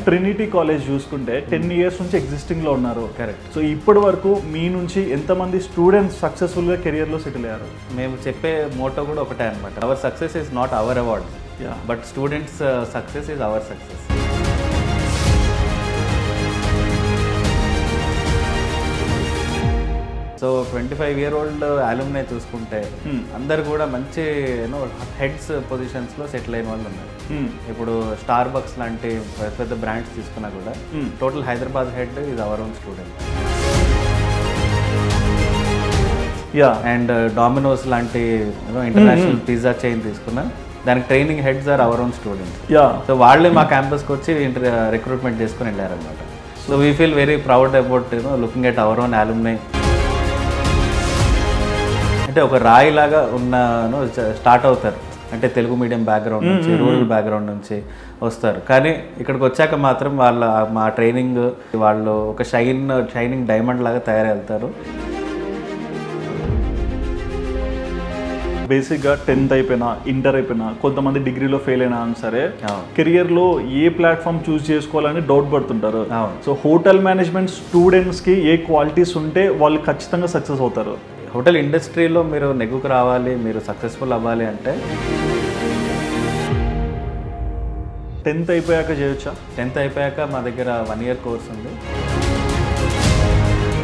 Trinity college చూసుకుంటే 10 years నుంచి ఎగ్జిస్టింగ్లో ఉన్నారు. కరెక్ట్. సో ఇప్పటి వరకు మీ నుంచి ఎంతమంది స్టూడెంట్స్ సక్సెస్ఫుల్గా కెరియర్లో సెటిల్ అయ్యారు? మేము చెప్పే మోటో కూడా ఒకటే అనమాట. Our success is not our award, but students success is our success. So 25-year-old alumni చూసుకుంటే అందరు కూడా మంచి హెడ్స్ పొజిషన్స్లో సెటిల్ అయిన వాళ్ళు ఉన్నారు. ఇప్పుడు స్టార్ బక్స్ లాంటి పెద్ద పెద్ద బ్రాండ్స్ తీసుకున్నా కూడా total Hyderabad head is our own student. And Domino's లాంటి ఇంటర్నేషనల్ పిజ్జా చైన్ తీసుకున్నా, దానికి training heads are our own students. So వాళ్ళే మా క్యాంపస్కి వచ్చి రిక్రూట్మెంట్ చేసుకుని వెళ్ళారనమాట. So we feel very proud about looking at our own alumni. అంటే ఒక రాయి లాగా ఉన్న స్టార్ట్ అవుతారు, అంటే తెలుగు మీడియం బ్యాక్గ్రౌండ్ నుంచి, రూరల్ బ్యాక్గ్రౌండ్ నుంచి వస్తారు. కానీ ఇక్కడికి వచ్చాక మాత్రం మా ట్రైనింగ్ వాళ్ళు ఒక షైనింగ్ డైమండ్ లాగా తయారెళ్తారు. బేసిక్గా 10th అయిపోయినా, ఇంటర్ అయిపోయినా, కొంతమంది డిగ్రీలో ఫెయిల్ అయినా సరే కెరియర్లో ఏ ప్లాట్ఫామ్ చూస్ చేసుకోవాలని డౌట్ పడుతుంటారు. సో హోటల్ మేనేజ్మెంట్ స్టూడెంట్స్కి ఏ క్వాలిటీస్ ఉంటే వాళ్ళు ఖచ్చితంగా సక్సెస్ అవుతారు? హోటల్ ఇండస్ట్రీలో మీరు నెగ్గుకు రావాలి, మీరు సక్సెస్ఫుల్ అవ్వాలి అంటే 10th అయిపోయాక చేయొచ్చా? 10th అయిపోయాక మా దగ్గర 1 year కోర్స్ ఉంది.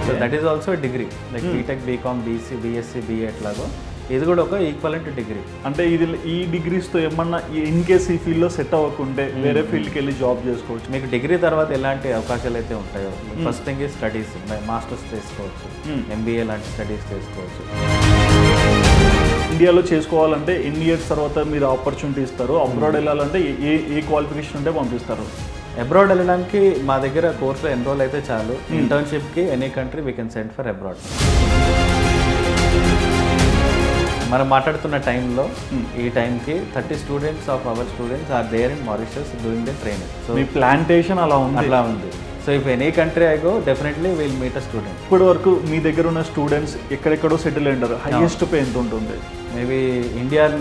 So that is also degree, like BTech, BCom, BC, BSc, BEd లాగా ఇది కూడా ఒక ఈక్వలెంట్ డిగ్రీ. అంటే ఇది ఈ డిగ్రీస్తో ఏమన్నా ఇన్ కేస్ ఈ ఫీల్డ్లో సెట్ అవ్వకుంటే వేరే ఫీల్డ్కి వెళ్ళి జాబ్ చేసుకోవచ్చు? మీకు డిగ్రీ తర్వాత ఎలాంటి అవకాశాలు అయితే ఉంటాయో, ఫస్ట్ థింగ్ ఈ స్టడీస్, మాస్టర్స్ చేసుకోవచ్చు, ఎంబీఏ లాంటి స్టడీస్ చేసుకోవచ్చు. ఇండియాలో చేసుకోవాలంటే ఎన్ని ఇయర్స్ తర్వాత మీరు ఆపర్చునిటీ ఇస్తారు? అబ్రాడ్ వెళ్ళాలంటే ఏ క్వాలిఫికేషన్ ఉంటే పంపిస్తారు? అబ్రాడ్ వెళ్ళడానికి మా దగ్గర కోర్సులో ఎన్రోల్ అయితే చాలు. ఇంటర్న్షిప్కి any country we can send for abroad. మనం మాట్లాడుతున్న టైంలో ఈ టైంకి 30 students of our students are there in Mauritius doing the training. So మీ ప్లాంటేషన్ అలా ఉంది. So if any country I go definitely will meet a student. ఇప్పటి వరకు మీ దగ్గర ఉన్న స్టూడెంట్స్ ఎక్కడెక్కడో సెటిల్ అయ్యారు, హైయెస్ట్ పే ఎంత ఉంటుంది? మేబీ ఇండియన్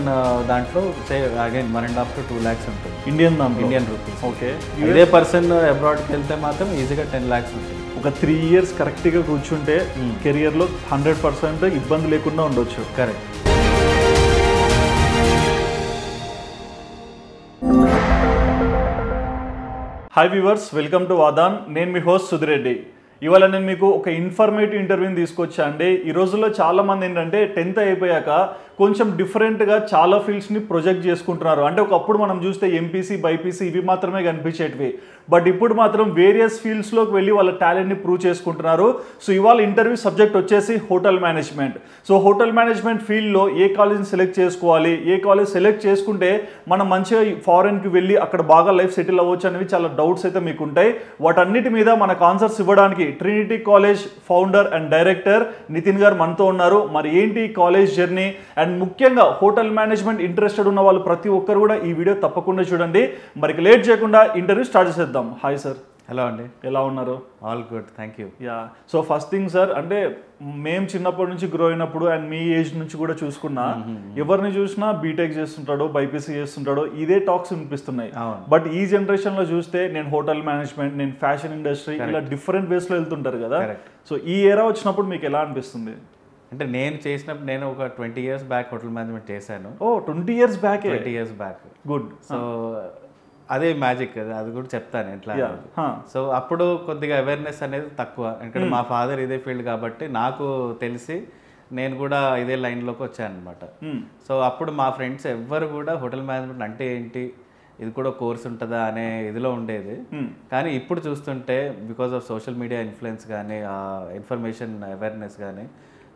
దాంట్లో సే అగైన్ 1.5 to 2 lakhs ఉంటుంది. Indian rupees. ఓకే. ఇదే పర్సన్ అబ్రాడ్కి వెళ్తే మాత్రం ఈజీగా 10 lakhs ఉంటుంది. ఒక 3 years కరెక్ట్గా కూర్చుంటే కెరియర్లో 100% ఇబ్బంది లేకుండా ఉండొచ్చు. Correct. Hi viewers, welcome to వాదాన్. నేను మీ హోస్ట్ సుధిరెడ్డి. ఇవాళ నేను మీకు ఒక ఇన్ఫర్మేటివ్ ఇంటర్వ్యూని తీసుకొచ్చా అండి. ఈ రోజుల్లో చాలామంది ఏంటంటే 10th అయిపోయాక కొంచెం డిఫరెంట్గా చాలా ఫీల్డ్స్ని ప్రొజెక్ట్ చేసుకుంటున్నారు. అంటే ఒకప్పుడు మనం చూస్తే ఎంపీసీ, బైపీసీ ఇవి మాత్రమే కనిపించేటివి, బట్ ఇప్పుడు మాత్రం వేరియస్ ఫీల్డ్స్లోకి వెళ్ళి వాళ్ళ టాలెంట్ని ప్రూవ్ చేసుకుంటున్నారు. సో ఇవాళ ఇంటర్వ్యూ సబ్జెక్ట్ వచ్చేసి hotel management. So hotel management ఫీల్డ్లో ఏ కాలేజ్ని సెలెక్ట్ చేసుకోవాలి, ఏ కాలేజ్ సెలెక్ట్ చేసుకుంటే మనం మంచిగా ఫారెన్కి వెళ్ళి అక్కడ బాగా లైఫ్ సెటిల్ అవ్వచ్చు అనేవి చాలా డౌట్స్ అయితే మీకు ఉంటాయి. వాటన్నిటి మీద మనకు ఆన్సర్స్ ఇవ్వడానికి Trinity college founder and director Nitin గారు మనతో ఉన్నారు. మరి ఏంటి కాలేజ్ జర్నీ అండ్ ముఖ్యంగా హోటల్ మేనేజ్మెంట్ ఇంట్రెస్టెడ్ ఉన్న వాళ్ళు ప్రతి ఒక్కరు కూడా ఈ వీడియో తప్పకుండా చూడండి. మరి లేట్ చేయకుండా ఇంటర్వ్యూ స్టార్ట్ చేసేద్దాం. Hi sir. హలో అండి, ఎలా ఉన్నారు? All good, thank you. Yeah, so first thing sir, అంటే మేము చిన్నప్పటి నుంచి గ్రో అయినప్పుడు అండ్ మీ ఏజ్ నుంచి కూడా చూసుకున్నా, ఎవరిని చూసినా బీటెక్ చేస్తుంటాడో, బైపీసీ చేస్తుంటాడో, ఇదే టాక్స్ వినిపిస్తున్నాయి. బట్ ఈ జనరేషన్లో చూస్తే నేను హోటల్ మేనేజ్మెంట్, నేను ఫ్యాషన్ ఇండస్ట్రీ, ఇలా డిఫరెంట్ వేస్లో వెళ్తుంటారు కదా. సో ఈ ఏరా వచ్చినప్పుడు మీకు ఎలా అనిపిస్తుంది? అంటే నేను చేసినప్పుడు నేను ఒక 20 years బ్యాక్ హోటల్ మేనేజ్మెంట్ చేశాను. ఓ 20 years back? 20 years back. Good. So అదే మ్యాజిక్, అది కూడా చెప్తాను ఎట్లా. సో అప్పుడు కొద్దిగా అవేర్నెస్ అనేది తక్కువ, ఎందుకంటే మా ఫాదర్ ఇదే ఫీల్డ్ కాబట్టి నాకు తెలిసి నేను కూడా ఇదే లైన్లోకి వచ్చాను అనమాట. సో అప్పుడు మా ఫ్రెండ్స్ ఎవ్వరు కూడా హోటల్ మేనేజ్మెంట్ అంటే ఏంటి, ఇది కూడా కోర్స్ ఉంటుందా అనే ఇదిలో ఉండేది. కానీ ఇప్పుడు చూస్తుంటే because of social media influence కానీ, ఇన్ఫర్మేషన్ అవేర్నెస్ కానీ,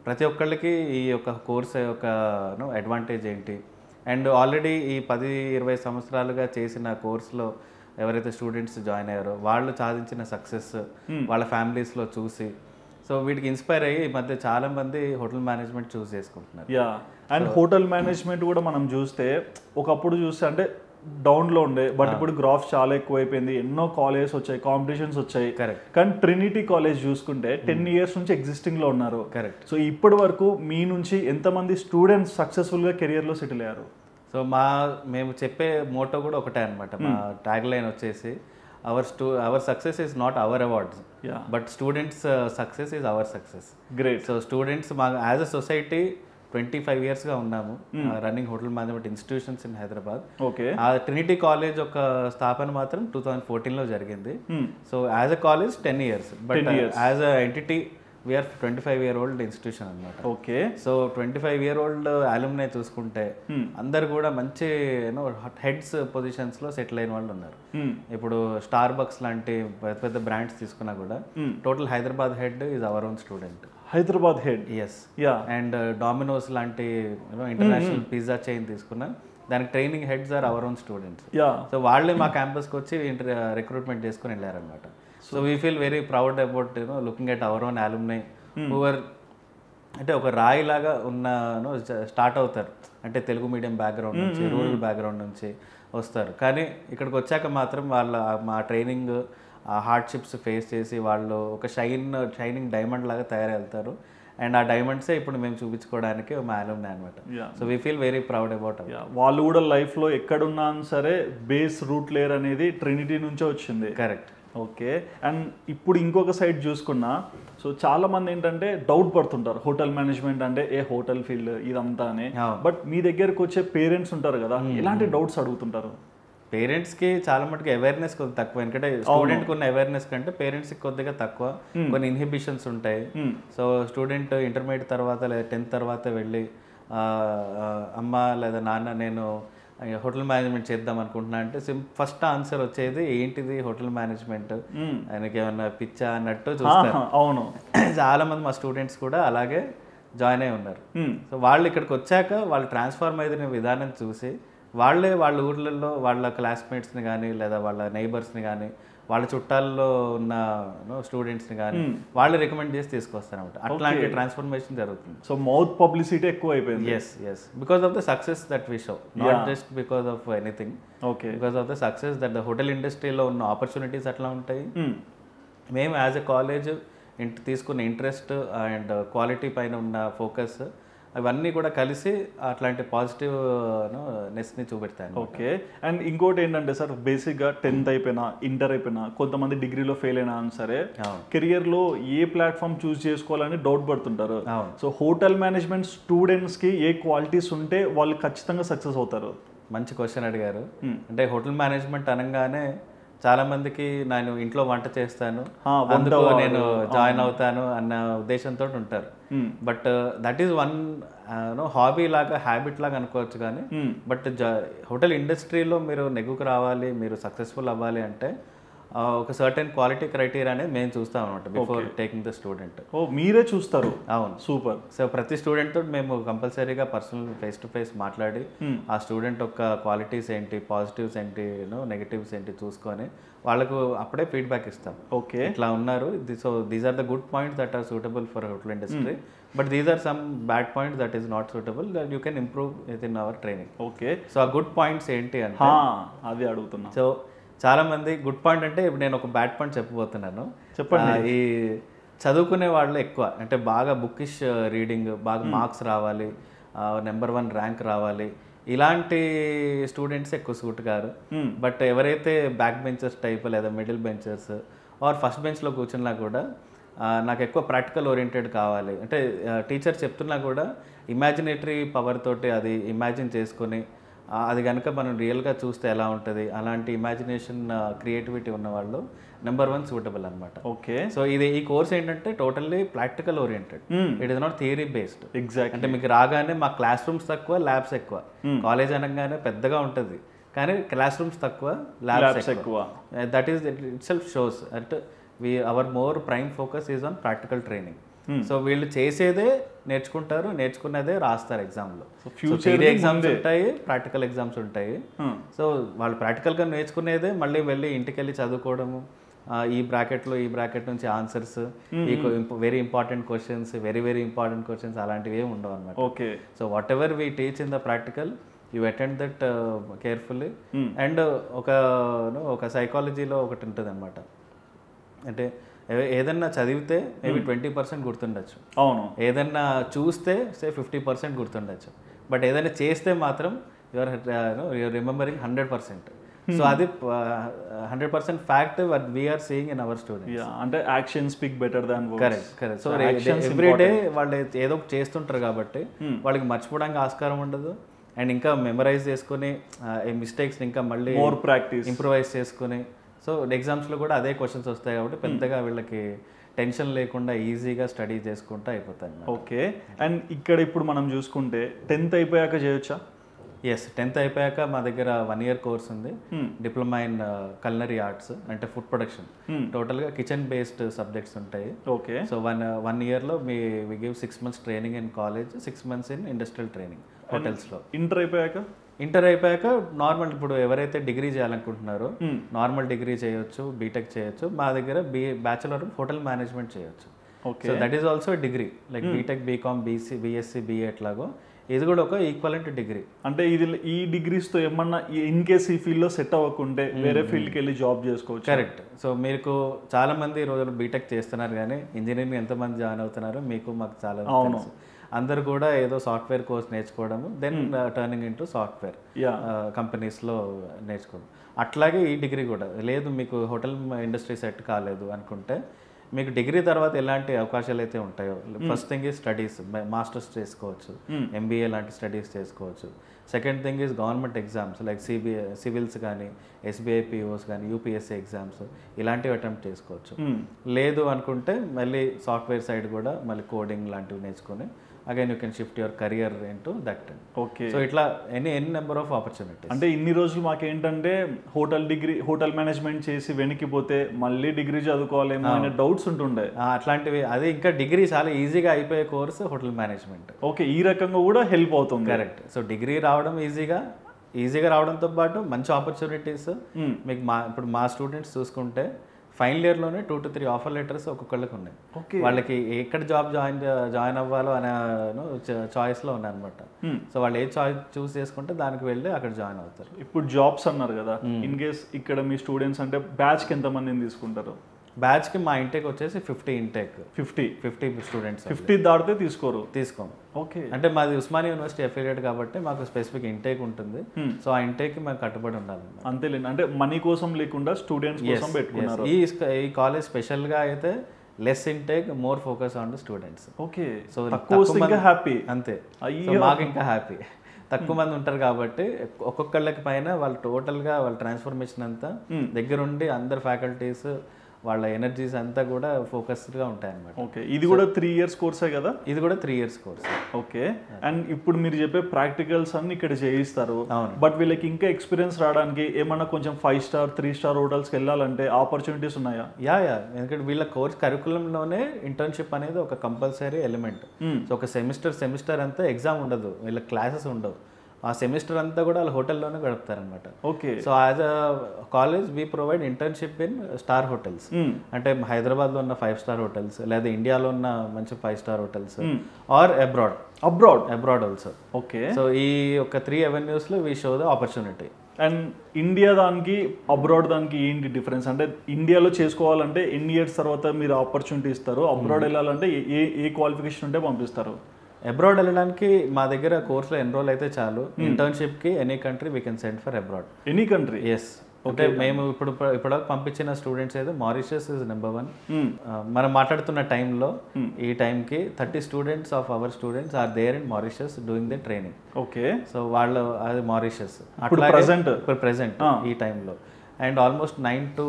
ప్రతి ఒక్కళ్ళకి ఈ యొక్క కోర్స్ యొక్క అడ్వాంటేజ్ ఏంటి, అండ్ ఆల్రెడీ ఈ 10-20 సంవత్సరాలుగా చేసిన కోర్సులో ఎవరైతే స్టూడెంట్స్ జాయిన్ అయ్యారో వాళ్ళు సాధించిన సక్సెస్ వాళ్ళ ఫ్యామిలీస్లో చూసి, సో వీటికి ఇన్స్పైర్ అయ్యి ఈ మధ్య చాలా మంది హోటల్ మేనేజ్మెంట్ చూస్ చేసుకుంటున్నారు. యా, అండ్ హోటల్ మేనేజ్మెంట్ కూడా మనం చూస్తే ఒకప్పుడు చూస్తే అంటే డౌన్లో ఉండే, బట్ ఇప్పుడు గ్రాఫ్ చాలా ఎక్కువైపోయింది. ఎన్నో కాలేజెస్ వచ్చాయి, కాంపిటీషన్స్ వచ్చాయి. కరెక్ట్. కానీ ట్రినిటీ కాలేజ్ చూసుకుంటే 10 years నుంచి ఎగ్జిస్టింగ్లో ఉన్నారు. కరెక్ట్. సో ఇప్పటి వరకు మీ నుంచి ఎంతమంది స్టూడెంట్స్ సక్సెస్ఫుల్గా కెరియర్లో సెటిల్ అయ్యారు? సో మేము చెప్పే మోటో కూడా ఒకటే అనమాట. మా ట్యాగ్ లైన్ వచ్చేసి our success is not our awards, Yeah. but students success is our success. Great. So students మా యాజ్ అ సొసైటీ 25 ఇయర్స్గా ఉన్నాము running hotel management institutions in Hyderabad. Okay. ఆ ట్రినిటీ కాలేజ్ ఒక స్థాపన మాత్రం 2014లో జరిగింది. So as a college 10 years, but as a entity we are 25-year-old institution అనమాట. ఓకే. సో 25-year-old అలుమ్నై చూసుకుంటే అందరు కూడా మంచి హెడ్స్ పొజిషన్స్లో సెటిల్ అయిన వాళ్ళు ఉన్నారు. ఇప్పుడు స్టార్ బక్స్ లాంటి పెద్ద పెద్ద బ్రాండ్స్ తీసుకున్నా కూడా total Hyderabad head is our own student. Hyderabad head. Yes. And Domino's లాంటి ఇంటర్నేషనల్ పిజ్జా చైన్ తీసుకున్నా దానికి training heads are our own students. So వాళ్ళే మా క్యాంపస్కి వచ్చి రిక్రూట్మెంట్ చేసుకుని వెళ్ళారనమాట. So we feel very proud about looking at our own alumni who are అంటే ఒక రాయి లాగా ఉన్న స్టార్ట్ అవుతారు, అంటే తెలుగు మీడియం బ్యాక్గ్రౌండ్ నుంచి, రూరల్ బ్యాక్గ్రౌండ్ నుంచి వస్తారు. కానీ ఇక్కడికి వచ్చాక మాత్రం వాళ్ళ మా ట్రైనింగ్ ఆ హార్డ్షిప్స్ ఫేస్ చేసి వాళ్ళు ఒక షైనింగ్ డైమండ్ లాగా తయారెళ్తారు. అండ్ ఆ డైమండ్సే ఇప్పుడు మేము చూపించుకోవడానికి మా అలుమ్నై అనమాట. So we feel very proud about. వాళ్ళు కూడా లైఫ్లో ఎక్కడున్నా సరే బేస్ రూట్ లేయర్ అనేది ట్రినిటీ నుంచే వచ్చింది. కరెక్ట్. ఓకే. అండ్ ఇప్పుడు ఇంకొక సైడ్ చూసుకున్నా, సో చాలా మంది ఏంటంటే డౌట్ పడుతుంటారు హోటల్ మేనేజ్మెంట్ అంటే ఏ హోటల్ ఫీల్డ్ ఇదంతా అని. బట్ మీ దగ్గరకు వచ్చే పేరెంట్స్ ఉంటారు కదా, ఎలాంటి డౌట్స్ అడుగుతుంటారు? పేరెంట్స్కి చాలా మటుకు అవేర్నెస్ కొద్దిగా తక్కువ, ఎందుకంటే స్టూడెంట్కి ఉన్న అవేర్నెస్ కంటే పేరెంట్స్కి కొద్దిగా తక్కువ. కొన్ని ఇన్హిబిషన్స్ ఉంటాయి. సో స్టూడెంట్ ఇంటర్మీడియట్ తర్వాత లేదా 10th తర్వాత వెళ్ళి అమ్మ లేదా నాన్న నేను హోటల్ మేనేజ్మెంట్ చేద్దాం అనుకుంటున్నా అంటే ఫస్ట్ ఆన్సర్ వచ్చేది ఏంటిది హోటల్ మేనేజ్మెంట్, ఆయనకి ఏమన్నా పిచ్చా అన్నట్టు చూస్తారు. అవును. చాలా మంది మా స్టూడెంట్స్ కూడా అలాగే జాయిన్ అయి ఉన్నారు. సో వాళ్ళు ఇక్కడికి వచ్చాక వాళ్ళు ట్రాన్స్ఫార్మ్ అయిన విధానం చూసి వాళ్ళే వాళ్ళ ఊర్లలో వాళ్ళ క్లాస్మేట్స్ని కానీ లేదా వాళ్ళ నైబర్స్ని కానీ వాళ్ళ చుట్టాల్లో ఉన్న స్టూడెంట్స్ని కానీ వాళ్ళు రికమెండ్ చేసి తీసుకొస్తారనమాట. అట్లాంటి ట్రాన్స్ఫర్మేషన్ జరుగుతుంది. సో మౌత్ పబ్లిసిటీ ఎక్కువ అయిపోయింది. Yes because of the success that we show, not just because of anything. Okay. Because of the success that the hotel ఇండస్ట్రీలో ఉన్న ఆపర్చునిటీస్ అట్లా ఉంటాయి. మేము యాజ్ ఎ కాలేజ్ తీసుకున్న ఇంట్రెస్ట్ అండ్ క్వాలిటీ పైన ఉన్న ఫోకస్ అవన్నీ కూడా కలిసి అట్లాంటి పాజిటివ్ నెస్ని చూపెడతాను. ఓకే. అండ్ ఇంకోటి ఏంటంటే సార్, బేసిక్గా 10th అయిపోయినా ఇంటర్ అయిపోయినా కొంతమంది డిగ్రీలో ఫెయిల్ అయినా సరే కెరియర్లో ఏ ప్లాట్ఫామ్ చూస్ చేసుకోవాలని డౌట్ పడుతుంటారు. సో హోటల్ మేనేజ్మెంట్ స్టూడెంట్స్కి ఏ క్వాలిటీస్ ఉంటే వాళ్ళు ఖచ్చితంగా సక్సెస్ అవుతారు? మంచి క్వశ్చన్ అడిగారు. అంటే హోటల్ మేనేజ్మెంట్ అనగానే చాలా మందికి నేను ఇంట్లో వంట చేస్తాను అందుకు నేను జాయిన్ అవుతాను అన్న ఉద్దేశంతో ఉంటారు. But that is one hobby లాగా హ్యాబిట్ లాగా అనుకోవచ్చు. కానీ బట్ హోటల్ ఇండస్ట్రీలో మీరు నెగ్గుకు రావాలి, మీరు సక్సెస్ఫుల్ అవ్వాలి అంటే ఒక సర్టెన్ క్వాలిటీ క్రైటీరియా అనేది మేము చూస్తాం అనమాట బిఫోర్ టేకింగ్ ద స్టూడెంట్. మీరే చూస్తారు? అవును. సూపర్. సో ప్రతి స్టూడెంట్ తోటి మేము కంపల్సరీగా పర్సనల్ ఫేస్ టు ఫేస్ మాట్లాడి ఆ స్టూడెంట్ యొక్క క్వాలిటీస్ ఏంటి, పాజిటివ్స్ ఏంటి, నెగటివ్స్ ఏంటి చూసుకొని వాళ్ళకు అప్పుడే ఫీడ్బ్యాక్ ఇస్తాం. ఓకే. ఇట్లా ఉన్నారు, so these are the good points that are suitable for hotel industry, but these are some bad points that is not suitable, that you can improve with in our training. Okay. So ఆ good points ఏంటి అంటే అది అడుగుతున్నా. So చాలా మంది good point అంటే ఇప్పుడు నేను ఒక బ్యాడ్ పాయింట్ చెప్పబోతున్నాను. చెప్పండి. ఈ చదువుకునే వాళ్ళు ఎక్కువ అంటే బాగా బుకిష్ రీడింగ్, బాగా మార్క్స్ రావాలి, నెంబర్ 1 ర్యాంక్ రావాలి, ఇలాంటి స్టూడెంట్స్ ఎక్కువ సూట్ కారు. బట్ ఎవరైతే బ్యాక్ బెంచర్స్ టైప్ లేదా మిడిల్ బెంచర్స్ ఆర్ ఫస్ట్ బెంచ్లో కూర్చున్నా కూడా నాకు ఎక్కువ ప్రాక్టికల్ ఓరియంటెడ్ కావాలి అంటే టీచర్ చెప్తున్నా కూడా ఇమాజినేటరీ పవర్ తోటి అది ఇమాజిన్ చేసుకొని అది కనుక మనం రియల్గా చూస్తే ఎలా ఉంటుంది, అలాంటి ఇమాజినేషన్ క్రియేటివిటీ ఉన్న వాళ్ళు నెంబర్ 1 సూటబుల్ అనమాట. ఓకే. సో ఈ కోర్స్ ఏంటంటే totally practical oriented, it is not theory based. Exact. అంటే మీకు రాగానే మా క్లాస్ రూమ్స్ తక్కువ, ల్యాబ్స్ ఎక్కువ. కాలేజ్ అనగానే పెద్దగా ఉంటుంది కానీ క్లాస్ రూమ్స్ తక్కువ, ల్యాబ్స్ ఎక్కువ. That is it self shows at our more prime focus is on practical training. So వీళ్ళు చేసేదే నేర్చుకుంటారు, నేర్చుకున్నదే రాస్తారు ఎగ్జామ్లో. థియరీ ఎగ్జామ్స్ ఉంటాయి, ప్రాక్టికల్ ఎగ్జామ్స్ ఉంటాయి. సో వాళ్ళు ప్రాక్టికల్గా నేర్చుకునేదే మళ్ళీ వెళ్ళి ఇంటికి వెళ్ళి చదువుకోవడము, ఈ బ్రాకెట్లో ఈ బ్రాకెట్ నుంచి ఆన్సర్స్, ఈ very important questions, very important questions అలాంటివి ఏమి ఉండవు అనమాట. Okay. So what ever we teach in the practical you attend that carefully. And ఒక సైకాలజీలో ఒకటి ఉంటుంది అనమాట, అంటే ఏదన్నా చదివితే మేబీ 20% గుర్తుండొచ్చు. అవును. ఏదన్నా చూస్తే 50% గుర్తుండొచ్చు. బట్ ఏదైనా చేస్తే మాత్రం యూఆర్ రిమెంబరింగ్ 100%. సో అది 100% fact what we are seeing in our students. అంటే action speak better than correct so every day వాళ్ళు ఏదో ఒకటి చేస్తుంటారు కాబట్టి వాళ్ళకి మర్చిపోవడానికి ఆస్కారం ఉండదు. అండ్ ఇంకా మెమరైజ్ చేసుకుని మిస్టేక్స్ ఇంకా మళ్ళీ మోర్ ప్రాక్టీస్ ఇంప్రూవైజ్ చేసుకుని సో ఎగ్జామ్స్లో కూడా అదే క్వశ్చన్స్ వస్తాయి కాబట్టి పెద్దగా వీళ్ళకి టెన్షన్ లేకుండా ఈజీగా స్టడీ చేసుకుంటూ అయిపోతాయి. ఓకే. అండ్ ఇక్కడ ఇప్పుడు మనం చూసుకుంటే 10th అయిపోయాక చేయొచ్చా? ఎస్, 10th అయిపోయాక మా దగ్గర 1 year కోర్స్ ఉంది, డిప్లొమా ఇన్ culinary ఆర్ట్స్, అంటే ఫుడ్ ప్రొడక్షన్. టోటల్గా కిచెన్ బేస్డ్ సబ్జెక్ట్స్ ఉంటాయి. ఓకే. సో వన్ ఇయర్లో we give 6 months training in college, 6 months in industrial training హోటల్స్లో. ఇంటర్ అయిపోయాక నార్మల్ ఇప్పుడు ఎవరైతే డిగ్రీ చేయాలనుకుంటున్నారో నార్మల్ డిగ్రీ చేయొచ్చు, బీటెక్ చేయొచ్చు. మా దగ్గర బ్యాచులర్ హోటల్ మేనేజ్మెంట్ చేయొచ్చు. So that is also degree, like BTech, BCom, BSc, BA ఎట్లాగో ఇది కూడా ఒక ఈక్వలెంట్ డిగ్రీ. అంటే ఇది ఈ డిగ్రీస్తో ఏమన్నా ఇన్ కేస్ ఈ ఫీల్డ్లో సెట్ అవ్వకుంటే వేరే ఫీల్డ్కి వెళ్ళి జాబ్ చేసుకోవచ్చు. కరెక్ట్. సో మీకు చాలా మంది ఈ రోజులు బీటెక్ చేస్తున్నారు, కానీ ఇంజనీరింగ్ ఎంతమంది జాయిన్ అవుతున్నారో మీకు మాకు చాలా తెలుసు. అందరు కూడా ఏదో సాఫ్ట్వేర్ కోర్స్ నేర్చుకోవడము, దెన్ టర్నింగ్ ఇంటూ సాఫ్ట్వేర్ కంపెనీస్లో నేర్చుకోవడం. అట్లాగే ఈ డిగ్రీ కూడా లేదు, మీకు హోటల్ ఇండస్ట్రీ సెట్ కాలేదు అనుకుంటే మీకు డిగ్రీ తర్వాత ఎలాంటి అవకాశాలు అయితే ఉంటాయో, first thing is studies, masters చేసుకోవచ్చు, ఎంబీఏ లాంటి స్టడీస్ చేసుకోవచ్చు. Second thing is government exams like civils కానీ, ఎస్బీఐ పిఓస్ కానీ, యూపీఎస్సీ ఎగ్జామ్స్ ఇలాంటివి అటెంప్ట్ చేసుకోవచ్చు. లేదు అనుకుంటే మళ్ళీ సాఫ్ట్వేర్ సైడ్ కూడా మళ్ళీ కోడింగ్ లాంటివి నేర్చుకొని again you can shift your career into that. Okay. So ఇట్లా ఎనీ నెంబర్ ఆఫ్ ఆపర్చునిటీస్. అంటే ఇన్ని రోజులు మాకేంటంటే హోటల్ మేనేజ్మెంట్ చేసి వెనక్కిపోతే మళ్ళీ డిగ్రీ చదువుకోవాలేమో అనే డౌట్స్ ఉంటుండే. అట్లాంటివి అదే ఇంకా డిగ్రీ చాలా ఈజీగా అయిపోయే కోర్స్ హోటల్ మేనేజ్మెంట్. ఓకే, ఈ రకంగా కూడా హెల్ప్ అవుతుంది. కరెక్ట్. సో డిగ్రీ రావడం ఈజీగా రావడంతో పాటు మంచి ఆపర్చునిటీస్ మీకు ఇప్పుడు మా స్టూడెంట్స్ చూసుకుంటే ఫైనల్ ఇయర్లోనే 2 to 3 ఆఫర్ లెటర్స్ ఒక్కొక్కళ్ళకి ఉన్నాయి. వాళ్ళకి ఎక్కడ జాబ్ జాయిన్ అవ్వాలో అనే చాయిస్లో ఉన్నాయి అనమాట. సో వాళ్ళు ఏ చాయిస్ చూస్ చేసుకుంటే దానికి వెళ్ళి అక్కడ జాయిన్ అవుతారు. ఇప్పుడు జాబ్స్ అన్నారు కదా, ఇన్ కేస్ ఇక్కడ మీ స్టూడెంట్స్ అంటే బ్యాచ్కి ఎంతమందిని తీసుకుంటారు? బ్యాచ్కి మా ఇంటేక్ వచ్చేసి 50 ఇంటేక్. 50 స్టూడెంట్స్. 50 దాటితే తీసుకోము. ఓకే. అంటే మాది ఉస్మానియా యూనివర్సిటీ అఫిలియేట్ కాబట్టి మాకు స్పెసిఫిక్ ఇంటేక్ ఉంటుంది. సో ఆ ఇంటేక్ మేము కట్టుబడి ఉండాలి. అంతేలేండి, అంటే మనీ కోసం లేకుండా స్టూడెంట్స్ కోసం పెట్టుకున్నారు. ఈ కాలేజ్ స్పెషల్గా అయితే less intake, more focus on the students. Okay. So happy అంతే. మాకు ఇంకా హ్యాపీ. తక్కువ మంది ఉంటారు కాబట్టి ఒక్కొక్కళ్ళకి పైన వాళ్ళు టోటల్గా వాళ్ళ ట్రాన్స్ఫర్మేషన్ అంతా దగ్గరుండి అందరు ఫ్యాకల్టీస్ వాళ్ళ ఎనర్జీస్ అంతా కూడా ఫోకస్డ్గా ఉంటాయి అన్నమాట. ఓకే. ఇది కూడా 3 years కోర్సే కదా? ఇది కూడా 3 years కోర్స్. ఓకే. అండ్ ఇప్పుడు మీరు చెప్పే ప్రాక్టికల్స్ అన్ని ఇక్కడ చేయిస్తారు. బట్ వీళ్ళకి ఇంకా ఎక్స్పీరియన్స్ రావడానికి ఏమన్నా కొంచెం 5 star 3 star హోటల్స్కి వెళ్ళాలంటే ఆపర్చునిటీస్ ఉన్నాయా? యా ఎందుకంటే వీళ్ళ కోర్స్ కరికులంలోనే ఇంటర్న్షిప్ అనేది ఒక కంపల్సరీ ఎలిమెంట్. సో ఒక సెమిస్టర్ అంతా ఎగ్జామ్ ఉండదు, వీళ్ళ క్లాసెస్ ఉండవు. ఆ సెమిస్టర్ అంతా కూడా వాళ్ళు హోటల్లోనే గడుపుతారనమాట. Okay. So as a college we provide internship in star hotels. అంటే హైదరాబాద్లో ఉన్న 5 star హోటల్స్, లేదా ఇండియాలో ఉన్న మంచి 5 star hotels, or abroad also. Okay. So ఈ ఒక 3 avenuesలో we show the opportunity. And India దానికి అబ్రాడ్ దానికి ఏంటి డిఫరెన్స్? అంటే ఇండియాలో చేసుకోవాలంటే ఎన్ని ఇయర్స్ తర్వాత మీరు ఆపర్చునిటీ ఇస్తారు? అబ్రాడ్ వెళ్ళాలంటే ఏ క్వాలిఫికేషన్ ఉంటే పంపిస్తారు? అబ్రాడ్ వెళ్ళడానికి మా దగ్గర కోర్సులో ఎన్రోల్ అయితే చాలు. ఇంటర్న్షిప్కి any country we can send for abroad. Any country? Yes. అంటే మేము ఇప్పుడు పంపించిన స్టూడెంట్స్ అయితే మారిషస్ ఇస్ నెంబర్ 1. మనం మాట్లాడుతున్న టైంలో ఈ టైంకి 30 students of our students are there in Mauritius doing the training. Okay. So వాళ్ళు అది మారిషస్ ఇప్పుడు ప్రెసెంట్ ఈ టైంలో. And almost 9 to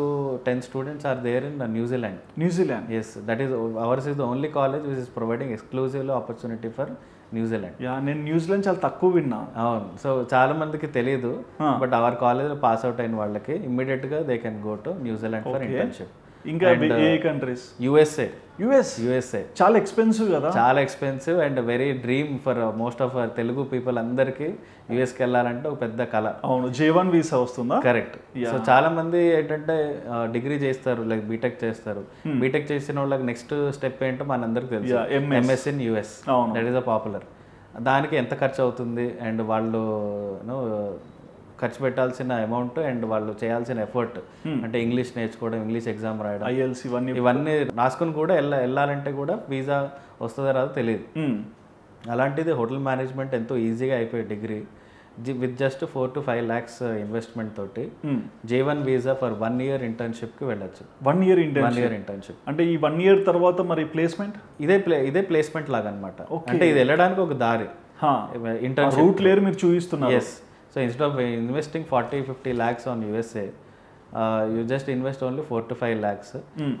10 students are there in New Zealand. Yes, that is ours is the only college which is providing exclusive opportunity for New Zealand. నేను New Zealand చాలా తక్కువ విన్నా. అవును. సో చాలా మందికి తెలియదు, బట్ అవర్ కాలేజ్లో పాస్ అవుట్ అయిన వాళ్ళకి ఇమ్మీడియట్గా they can go to New Zealand for internship. ఇంకా ఏ కంట్రీస్? యుఎస్ఏ చాలా ఎక్స్పెన్సివ్ కదా? చాలా expensive and very dream for most of our Telugu people అందరికి యుఎస్కి వెళ్ళాలంటే ఒక పెద్ద కళ. అవును. J1 వీసా వస్తుందా? కరెక్ట్. సో చాలా మంది ఏంటంటే డిగ్రీ చేస్తారు, లైక్ బీటెక్ చేస్తారు. బీటెక్ చేసిన వాళ్ళకి నెక్స్ట్ స్టెప్ ఏంటో మనందరికి తెలుసు, MS in US. That is a popular. దానికి ఎంత ఖర్చు అవుతుంది అండ్ వాళ్ళు ఖర్చు పెట్టాల్సిన అమౌంట్ అండ్ వాళ్ళు చేయాల్సిన ఎఫర్ట్, అంటే ఇంగ్లీష్ నేర్చుకోవడం, ఇంగ్లీష్ ఎగ్జామ్ రాయడం, IELTS ఇవన్నీ రాసుకుని కూడా వెళ్ళాలంటే కూడా వీసా వస్తుందో రాదో తెలియదు. అలాంటిది హోటల్ మేనేజ్మెంట్ ఎంతో ఈజీగా అయిపోయే degree. With just 4 to 5 lakhs investment తోటి J1 వీసా ఫర్ 1 year ఇంటర్న్షిప్కి వెళ్ళొచ్చు. 1 year 1 year ఇంటర్న్షిప్ అంటే ఈ 1 year తర్వాత మరి ప్లేస్మెంట్ ఇదే ప్లేస్మెంట్ లాగా అనమాట. అంటే ఇది వెళ్ళడానికి ఒక దారి, ఇంటర్న్షిప్ రూట్ లేయర్ మీరు చూపిస్తున్నారు. Yes. So instead of investing 40-50 lakhs on USA, you just invest only 4 to 5 lakhs.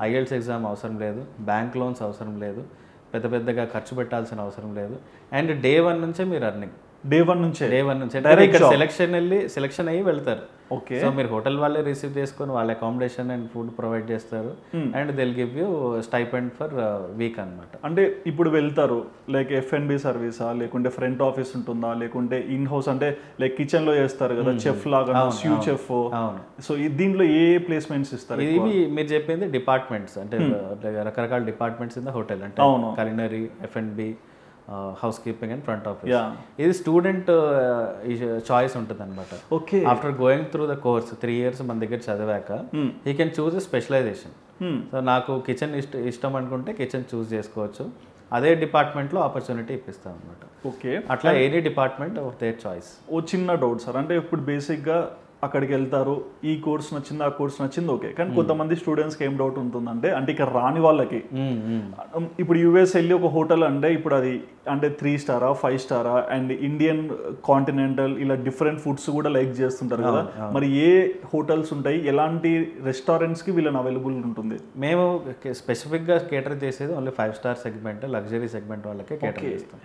IELTS exam అవసరం లేదు, బ్యాంక్ లోన్స్ అవసరం లేదు, పెద్దగా ఖర్చు పెట్టాల్సిన అవసరం లేదు. అండ్ డే 1 నుంచే మీరు అర్నింగ్. డే వన్ నుంచే ఇక్కడ సెలెక్షన్ అయ్యి వెళ్తారు. ఓకే. సో మీరు హోటల్ వాళ్ళే రిసీవ్ చేసుకొని వాళ్ళ అకామిడేషన్ అండ్ ఫుడ్ ప్రొవైడ్ చేస్తారు. And they'll give you stipend for week అనమాట. అంటే ఇప్పుడు వెళ్తారు లైక్ F&B సర్వీసా, లేకుంటే ఫ్రంట్ ఆఫీస్ ఉంటుందా, లేకుంటే ఇన్ హౌస్ అంటే లైక్ కిచెన్ లో చేస్తారు కదా చెఫ్ లాగా, స్యూ చెఫ్. సో దీంట్లో ఏ ప్లేస్మెంట్స్ ఇస్తారు? ఇవి మీరు చెప్పింది డిపార్ట్మెంట్స్, అంటే రకరకాల డిపార్ట్మెంట్స్ ఇన్ ద హోటల్, అంటే culinary, F&B, housekeeping and front office. ఇది స్టూడెంట్ చాయిస్ ఉంటుంది అనమాట. Okay. After going through the course 3 years మన దగ్గర చదివాక he can choose specialisation. So నాకు కిచెన్ ఇష్టం అనుకుంటే కిచెన్ చూస్ చేసుకోవచ్చు. అదే డిపార్ట్మెంట్లో ఆపర్చునిటీ ఇప్పిస్తాం అనమాట. ఓకే. అట్లా any department of their choice. ఓ చిన్న డౌట్ సార్, అంటే ఇప్పుడు బేసిక్గా అక్కడికి వెళ్తారు, ఈ కోర్స్ నచ్చింది, ఆ కోర్స్ నచ్చింది, ఓకే. కానీ కొంతమంది స్టూడెంట్స్కి ఏం డౌట్ ఉంటుందంటే, అంటే ఇక్కడ రాని వాళ్ళకి ఇప్పుడు US వెళ్ళి ఒక హోటల్ అంటే ఇప్పుడు అది అంటే 3 star 5 star and Indian continental ఇలా డిఫరెంట్ ఫుడ్స్ కూడా లైక్ చేస్తుంటారు కదా, మరి ఏ హోటల్స్ ఉంటాయి, ఎలాంటి రెస్టారెంట్స్కి వీళ్ళని అవైలబుల్ ఉంటుంది? మేము స్పెసిఫిక్గా కేటర్ చేసేది only 5 star segment, luxury segment వాళ్ళకే కేటర్ చేస్తాం.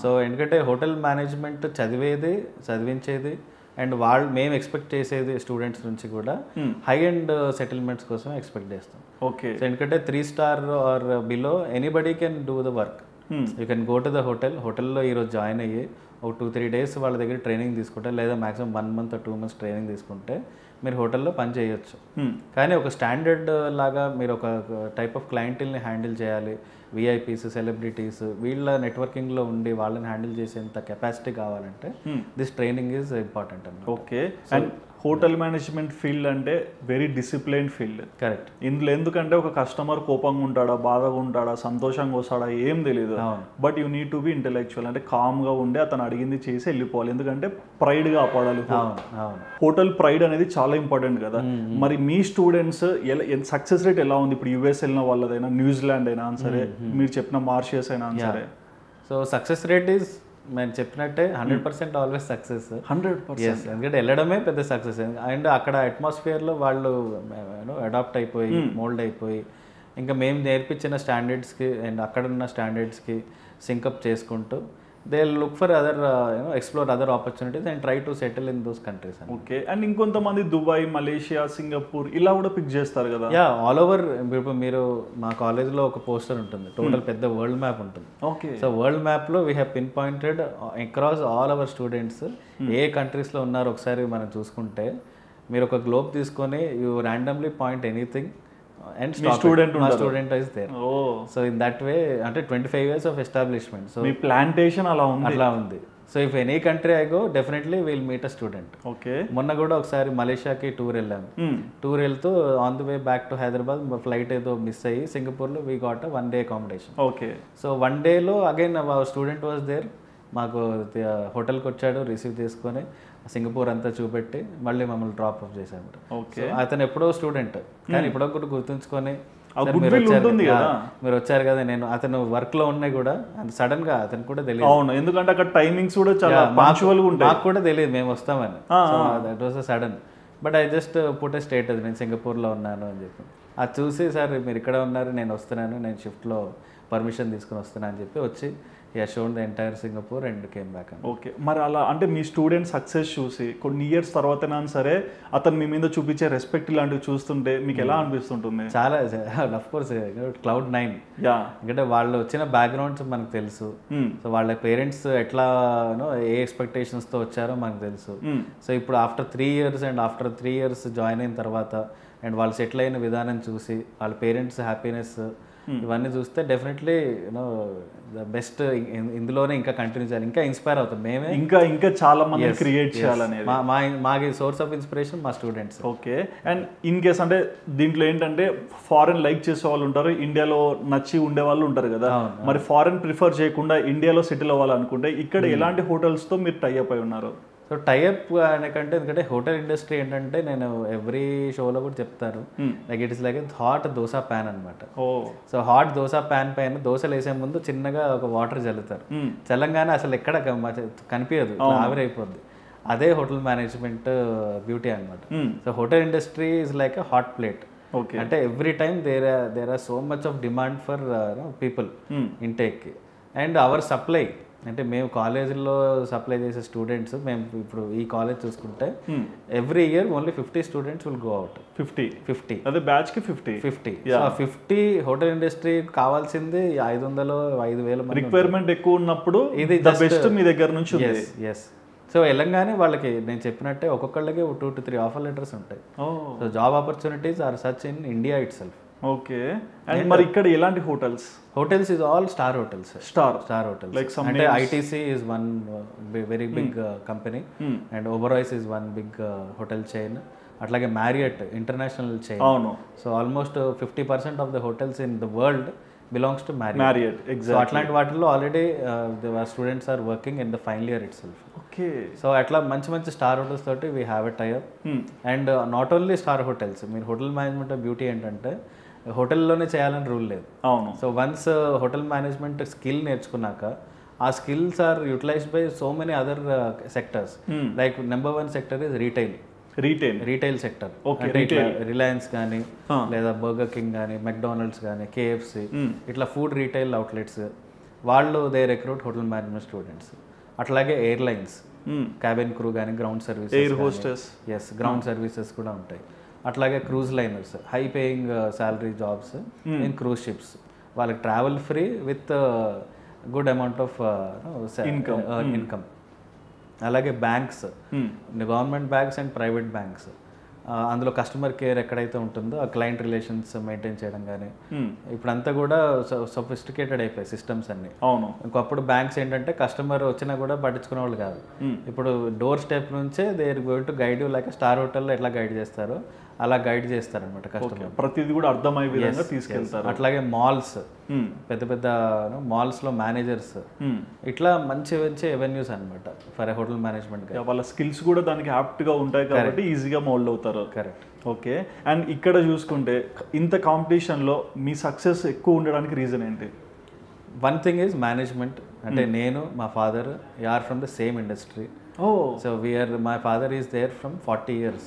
సో ఎందుకంటే హోటల్ మేనేజ్మెంట్ చదివించేది అండ్ మేము ఎక్స్పెక్ట్ చేసేది స్టూడెంట్స్ నుంచి కూడా హై అండ్ సెటిల్మెంట్స్ కోసం ఎక్స్పెక్ట్ చేస్తాం. ఓకే. సో ఎందుకంటే 3 star or below anybody can do the work. You can go to the హోటల్లో ఈరోజు జాయిన్ అయ్యి ఒక 2-3 days వాళ్ళ దగ్గర ట్రైనింగ్ తీసుకుంటే, లేదా maximum 1 month or 2 months training తీసుకుంటే మీరు హోటల్లో పని చేయొచ్చు. కానీ ఒక స్టాండర్డ్ లాగా మీరు ఒక టైప్ ఆఫ్ క్లయింటిల్ని హ్యాండిల్ చేయాలి, విఐపీస్, సెలబ్రిటీస్, వీళ్ళ నెట్వర్కింగ్లో ఉండి వాళ్ళని హ్యాండిల్ చేసేంత కెపాసిటీ కావాలంటే దిస్ ట్రైనింగ్ ఈజ్ ఇంపార్టెంట్ అన్నమాట. Okay. And hotel management field అంటే వెరీ డిసిప్లైన్ ఫీల్డ్. కరెక్ట్. ఇందులో ఎందుకంటే ఒక కస్టమర్ కోపంగా ఉంటాడా, బాధగా ఉంటాడా, సంతోషంగా వస్తాడా ఏం తెలియదు. But you need to be intellectual, అంటే కామ్గా ఉండి అతను అడిగింది చేసి వెళ్ళిపోవాలి. ఎందుకంటే ప్రైడ్గా కాపాడాలి. హోటల్ ప్రైడ్ అనేది చాలా ఇంపార్టెంట్ కదా. మరి మీ స్టూడెంట్స్ సక్సెస్ రేట్ ఎలా ఉంది? ఇప్పుడు US వెళ్ళిన వాళ్ళదైనా, న్యూజిలాండ్ అయినా సరే, మీరు చెప్పిన మారిషియస్ అయినా సరే. సో సక్సెస్ రేట్ ఈజ్ నేను చెప్పినట్టే 100% ఆల్వేస్ సక్సెస్. 100%. ఎందుకంటే వెళ్ళడమే పెద్ద సక్సెస్. అండ్ అక్కడ అట్మాస్ఫియర్లో వాళ్ళు అడాప్ట్ అయిపోయి మోల్డ్ అయిపోయి ఇంకా మేము నేర్పించిన స్టాండర్డ్స్కి అండ్ అక్కడ ఉన్న స్టాండర్డ్స్కి సింకప్ చేసుకుంటూ they look for other explore other opportunities and try to settle in those countries. Okay. And ఇంకొంతమంది దుబాయ్, మలేషియా, సింగపూర్ ఇలా కూడా పిక్ చేస్తారు కదా. All over. ఇప్పుడు మీరు మా కాలేజ్లో ఒక పోస్టర్ ఉంటుంది, టోటల్ పెద్ద వరల్డ్ మ్యాప్ ఉంటుంది. ఓకే. సో వరల్డ్ మ్యాప్లో we have pin pointed across all our students ఏ కంట్రీస్లో ఉన్నారో ఒకసారి మనం చూసుకుంటే, మీరు ఒక గ్లోబ్ తీసుకొని you randomly point anything and student is there. So in that way అంటే 25 years ఆఫ్ ఎస్టాబ్లిష్మెంట్. సో మీ ప్లాంటేషన్ అలా ఉంది. So if any country I go definitely will meet a student. Okay. మొన్న కూడా ఒకసారి మలేషియాకి టూర్ వెళ్ళాము. టూర్ వెళ్తూ on the way back to Hyderabad flight ఏదో మిస్ అయ్యి సింగపూర్లో we got 1 day accommodation. Okay. So 1 dayలో అగైన్ స్టూడెంట్ వాజ్ దేర్. మాకు హోటల్కి వచ్చాడు, రిసీవ్ చేసుకొని సింగపూర్ అంతా చూపెట్టి మళ్ళీ మమ్మల్ని డ్రాప్ ఆఫ్ చేశాము. ఓకే. అతను ఎప్పుడో స్టూడెంట్, కానీ ఎప్పుడో కూడా గుర్తుంచుకొని మీరు వచ్చారు కదా, నేను అతను వర్క్ లో ఉన్నాయి కూడా సడన్ గా అతను కూడా తెలియదు. అవును, ఎందుకంటే అక్కడ టైమింగ్స్ కూడా చాలా పంక్చువల్ గా ఉంటాయి. నాకు కూడా తెలియదు మేము వస్తామని. That was sudden. But I just put a status, నేను సింగపూర్లో ఉన్నాను అని చెప్పి. అది చూసి సార్ మీరు ఇక్కడ ఉన్నారు, నేను వస్తున్నాను, నేను షిఫ్ట్లో పర్మిషన్ తీసుకుని వస్తున్నాను అని చెప్పి వచ్చి shown the entire Singapore and came back. Okay. మరి అలా అంటే మీ స్టూడెంట్ సక్సెస్ చూసి కొన్ని ఇయర్స్ తర్వాతైనా సరే అతను మీ మీద చూపించే రెస్పెక్ట్ ఇలాంటివి చూస్తుంటే మీకు ఎలా అనిపిస్తుంటుంది? చాలా ఆఫ్ కోర్స్ Cloud9. ఎందుకంటే వాళ్ళు వచ్చిన బ్యాక్గ్రౌండ్స్ మనకు తెలుసు. సో వాళ్ళ పేరెంట్స్ ఎట్లా ఏ ఎక్స్పెక్టేషన్స్తో వచ్చారో మనకు తెలుసు. సో ఇప్పుడు ఆఫ్టర్ 3 years జాయిన్ అయిన తర్వాత అండ్ వాళ్ళు సెటిల్ అయిన విధానం చూసి వాళ్ళ పేరెంట్స్ హ్యాపీనెస్ ఇవన్నీ చూస్తే డెఫినెట్లీ ద బెస్ట్ ఇందులోనే ఇంకా కంటిన్యూ చేయాలి, ఇంకా ఇన్స్పైర్ అవుతాం మేమే, ఇంకా చాలా మంది క్రియేట్ చేయాలనేది మాకి సోర్స్ ఆఫ్ ఇన్స్పిరేషన్ మా students. Okay. And in case అంటే దీంట్లో ఏంటంటే ఫారెన్ లైక్ చేసే వాళ్ళు ఉంటారు, ఇండియాలో నచ్చి ఉండే వాళ్ళు ఉంటారు కదా. మరి ఫారెన్ ప్రిఫర్ చేయకుండా ఇండియాలో సెటిల్ అవ్వాలనుకుంటే ఇక్కడ ఎలాంటి హోటల్స్తో మీరు టైఅప్ అయి ఉన్నారు? సో టైఅప్ అనేకంటే ఎందుకంటే హోటల్ ఇండస్ట్రీ ఏంటంటే నేను ఎవ్రీ షోలో కూడా చెప్తాను like it is like hot dosa pan అనమాట. సో హాట్ దోశ ప్యాన్ పైన దోశలు వేసే ముందు చిన్నగా ఒక వాటర్ చల్లుతారు, చల్లంగానే అసలు ఎక్కడ కనిపించదు, ఆవిరైపోద్ది. అదే హోటల్ మేనేజ్మెంట్ బ్యూటీ అనమాట. So hotel industry is like a hot plate. అంటే every time there are so much of demand for people intake. And our supply అంటే మేము కాలేజీలో సప్లై చేసే స్టూడెంట్స్, మేము ఇప్పుడు ఈ కాలేజ్ చూసుకుంటే every year only 50 students will go out. 50 అదే బ్యాచ్ కి 50. సో 50 హోటల్ ఇండస్ట్రీ కావాల్సింది 500-5,000 మంది. రిక్వైర్మెంట్ ఎక్కువ ఉన్నప్పుడు ఇది బెస్ట్ మీ దగ్గర నుంచి ఉంది. ఎస్. సో వెళ్ళంగానే వాళ్ళకి నేను చెప్పినట్టే ఒక్కొక్కళ్ళకి 2 to 3 ఆఫర్ లెటర్స్ ఉంటాయి. So job opportunities are such in India itself. Okay. And మరి ఇక్కడ ఎలాంటి hotels? Hotels is all star hotels. Star hotels అంటే ITC is one very big company and Oberois is one big hotel chain. అట్లాగే Marriott international chain. అవును. So almost 50% of the hotels in the world belongs to Marriott. So అట్లాంటి వాటిల్లో already students are working in the final year itself. Okay. So అట్లా మంచి మంచి star hotels తోటి we have a tie up. And not only star hotels, మీరు hotel management beauty ఏంటంటే హోటల్లోనే చేయాలని రూల్ లేదు. అవును. So once hotel management skill నేర్చుకున్నాక ఆ skills are utilized by so many other sectors. Like number 1 sector is retail sector. Reliance కానీ లేదా బర్గర్ కింగ్ కానీ మెక్డానల్డ్స్ కానీ కేఎఫ్సి ఇట్లా ఫుడ్ రీటైల్ అవుట్లెట్స్ వాళ్ళు they recruit hotel management students. అట్లాగే airlines cabin crew కానీ ground services, air hostess. Yes, ground services కూడా ఉంటాయి. అట్లాగే cruise liners, high paying salary jobs in cruise ships. వాళ్ళకి travel free with good amount of income. అలాగే banks, government banks and private banks, అందులో customer care ఎక్కడైతే ఉంటుందో ఆ client relations maintain చేయడం కానీ ఇప్పుడంతా కూడా సొఫిస్టికేటెడ్ అయిపోయాయి సిస్టమ్స్ అన్ని. అవును. ఇంకప్పుడు బ్యాంక్స్ ఏంటంటే కస్టమర్ వచ్చినా కూడా పట్టించుకునే వాళ్ళు కాదు. ఇప్పుడు డోర్ స్టెప్ నుంచే they are going to guide you like star హోటల్లో ఎట్లా గైడ్ చేస్తారో అలా గైడ్ చేస్తారనమాట కస్టమర్. ప్రతిదీ కూడా అర్థమయ్యే విధంగా తీసుకెళ్తారు. అట్లాగే మాల్స్, పెద్ద పెద్ద మాల్స్ లో మేనేజర్స్, ఇట్లా మంచి మంచి ఎవెన్యూస్ అనమాట ఫర్ హోటల్ మేనేజ్మెంట్. వాళ్ళ స్కిల్స్ కూడా దానికి యాప్ట్ గా ఉంటాయి కాబట్టి ఈజీగా మోల్డ్ అవుతారు. కరెక్ట్. ఓకే. అండ్ ఇక్కడ చూసుకుంటే ఇంత కాంపిటీషన్ లో మీ సక్సెస్ ఎక్కువ ఉండడానికి రీజన్ ఏంటి? One thing is management. అంటే నేను మా father are from the same industry. So my father is there from 40 years.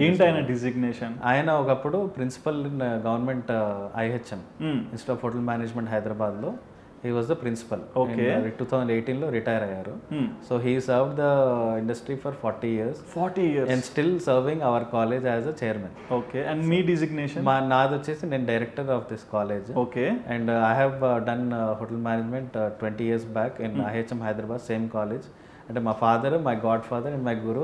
ఏంటి ఆయన డిజిగ్నేషన్? ఆయన ఒకప్పుడు principal in government IHM institute of hotel management హైదరాబాద్లో హీ వాజ్ ద ప్రిన్సిపల్. 2018లో రిటైర్ అయ్యారు. So he serve the industry for 40 years and still serving our college as a chairman. Okay. And మీ designation? నాది వచ్చేసి నేను director of this college. Okay. And I have done hotel management 20 years back in IHM Hyderabad, same college. అంటే మా father, my God father and my Guru,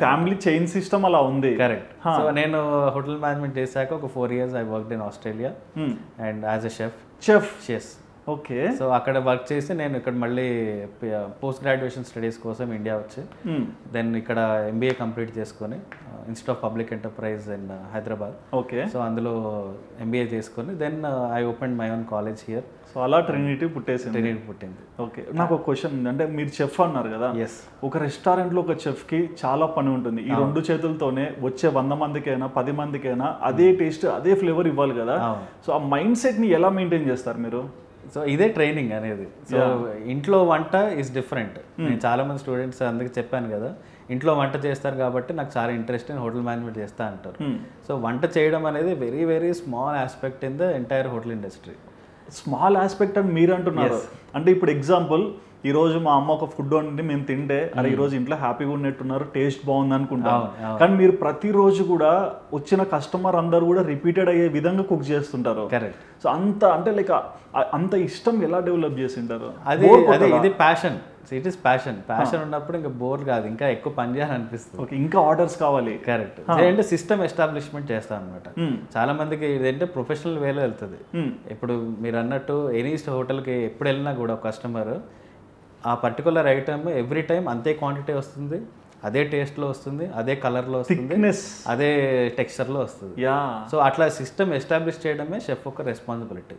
family chain system అలా ఉంది. Correct. So నేను hotel management చేశాక ఒక 4 years I worked in Australia and as a chef. Okay. So అక్కడ work చేసి నేను ఇక్కడ మళ్ళీ పోస్ట్ గ్రాడ్యుయేషన్ స్టడీస్ కోసం ఇండియా వచ్చి దెన్ ఇక్కడ MBA కంప్లీట్ చేసుకొని institute of public enterprise in Hyderabad. Okay. So అందులో MBA చేసుకొని then I open my own college here. So అలా ట్రినిటీ పుట్టింది. ఓకే. నాకు ఒక క్వశ్చన్ ఉంది. అంటే మీరు చెఫ్ అన్నారు కదా, ఒక రెస్టారెంట్లో ఒక చెఫ్కి చాలా పని ఉంటుంది. ఈ 2 చేతులతోనే వచ్చే 100 మందికైనా 10 మందికైనా అదే టేస్ట్ అదే ఫ్లేవర్ ఇవ్వాలి కదా. సో ఆ మైండ్ సెట్ని ఎలా మెయింటైన్ చేస్తారు మీరు? సో ఇదే ట్రైనింగ్ అనేది. సో ఇంట్లో వంట ఈజ్ డిఫరెంట్. నేను చాలా మంది స్టూడెంట్స్ అందుకే చెప్పాను కదా, ఇంట్లో వంట చేస్తారు కాబట్టి నాకు చాలా ఇంట్రెస్ట్ ఇన్ హోటల్ మేనేజ్మెంట్ చేస్తా అంటారు. సో వంట చేయడం అనేది very very small aspect in the entire hotel industry. Small aspect అని మీరు అంటున్నారు. అంటే ఇప్పుడు ఎగ్జాంపుల్, ఈ రోజు మా అమ్మ ఒక ఫుడ్ వండి మేము తింటే అరే ఈ రోజు ఇంట్లో హ్యాపీగా ఉన్నట్టున్నారు, టేస్ట్ బాగుంది అనుకుంటాం. కానీ మీరు ప్రతిరోజు కూడా వచ్చిన కస్టమర్ అందరూ కూడా రిపీటెడ్ అయ్యే విధంగా కుక్ చేస్తుంటారు. కరెక్ట్. సో అంత అంటే లైక్ అంత ఇష్టం ఎలా డెవలప్ చేసింటారు? ఇది ప్యాషన్. ఇట్ ఈస్ ప్యాషన్ ఉన్నప్పుడు ఇంకా బోర్ కాదు, ఇంకా ఎక్కువ పని చేయాలనిపిస్తుంది. ఓకే. ఇంకా ఆర్డర్స్ కావాలి. కరెక్ట్. అంటే సిస్టమ్ ఎస్టాబ్లిష్మెంట్ చేస్తాం అనమాట. చాలా మందికి ఇదేంటే ప్రొఫెషనల్ వేలో వెళ్తుంది. ఇప్పుడు మీరు అన్నట్టు ఎనీ హోటల్కి ఎప్పుడు వెళ్ళినా కూడా కస్టమర్ ఆ పర్టికులర్ ఐటమ్ ఎవ్రీ టైం అంతే క్వాంటిటీ వస్తుంది, అదే టేస్ట్లో వస్తుంది, అదే కలర్లో వస్తుంది, అదే టెక్స్చర్లో వస్తుంది. సో అట్లా సిస్టమ్ ఎస్టాబ్లిష్ చేయడమే షెఫ్ ఒక రెస్పాన్సిబిలిటీ.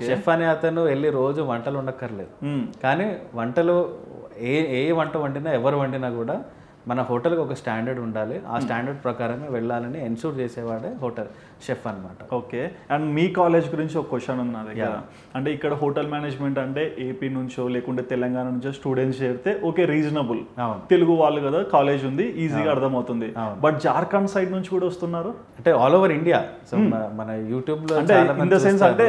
షెఫ్ అనే అతను వెళ్ళి రోజు వంటలు ఉండక్కర్లేదు, కానీ వంటలు ఏ వంట వండినా ఎవరు వండినా కూడా మన హోటల్కి ఒక స్టాండర్డ్ ఉండాలి, ఆ స్టాండర్డ్ ప్రకారమే వెళ్ళాలని ఎన్షూర్ చేసేవాడే హోటల్ షెఫ్ అనమాట. ఓకే. అండ్ మీ కాలేజ్ గురించి ఒక క్వశ్చన్ ఉంది నా దగ్గర. అంటే ఇక్కడ హోటల్ మేనేజ్మెంట్ అంటే ఏపీ నుంచో లేకుంటే తెలంగాణ నుంచో స్టూడెంట్స్ చేరితే ఓకే రీజనబుల్, తెలుగు వాళ్ళు కదా కాలేజ్ ఉంది ఈజీగా అర్థమవుతుంది. బట్ జార్ఖండ్ సైడ్ నుంచి కూడా వస్తున్నారు అంటే ఆల్ ఓవర్ ఇండియా. సో మన యూట్యూబ్లో అంటే ఇన్ ద సెన్స్ అంటే